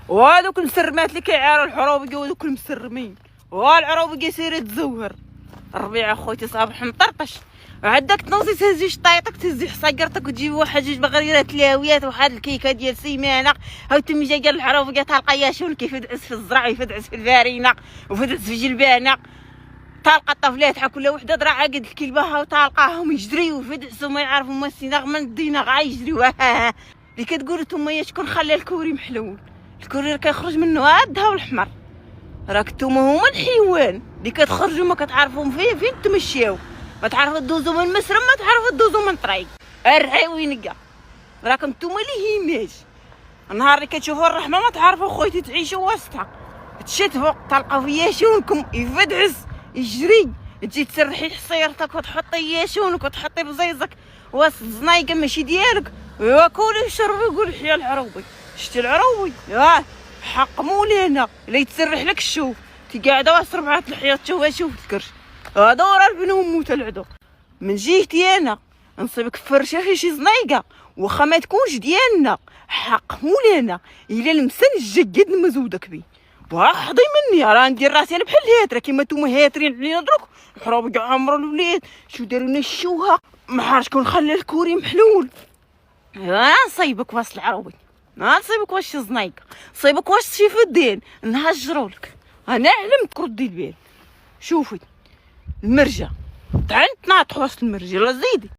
وهذوك المسرمات اللي كيعاروا الحروبيه وهذوك المسرمين، والعروبيه سيري تزوهر. الربيع اخوتي صباح مطرطش، عندك تنوضي تهزي شطايطك تهزي حصاقرتك وتجيبي واحد جوج بغريرات لاويات وواحد الكيكه ديال سيمانه، هاو تمي جايه الحروبيه تلقى ياشون كيف يدعس في الزرع ويفدعس في الفارينه ويفدعس في جلبانه، تلقى الطفلات حا كل وحده درا عقد الكلبه وتلقاهم يجريو ويفدعسوا ما يعرفوا ما السيناغ من الديناغ عيجريو. اللي كتقول نتوما يا شكون خلى الكوري محلول؟ الكوري اللي كيخرج منه هاد الدهب الحمر، راك نتوما هما الحيوان اللي كتخرجوا ما كتعرفوا فين تمشيو، ما تعرفوا دوزو من مسرم ما تعرفوا دوزو من طريق الرعي وينقا، راكم نتوما اللي هيماج. النهار اللي كتشوفوا الرحمه ما تعرفوا خويتي تعيشوا وسطها، تشتفوا تلقاو في ياشونكم يفدعس يجري، تجي تسرحي حصيرتك وتحطي ياشونك وتحطي بزيزك وسط الزنايقه ماشي ديالك، وكولي شربي قولي حيا العروبي. شتي العروبي حق مولانا اللي يتسرح لك الشوف تقعد وسط ربعة الحياط شوف الكرش، هذا ورا البنهم موت العدو. من جهتي انا نصيبك فرشه في شي زنايقه واخا ما تكونش ديالنا، حق مولانا الا المسن الجقد مزودك بيه وحظي مني، راه ندير راسي انا بحال الهاتره كيما نتوما هاترين علينا دروك. الحروب كاع عمرو الوليد شو داروا لنا الشوهه، ما عرفتش شكون خلى الكوري محلول. نصيبك وسط العروبي، نصيبك واش شي زنايقه، نصيبك واش شي فدين نهجرولك. انا علمتك ردي البال. شوفي المرجه تعال نتناطحوا وسط المرجه، يلا زيدي.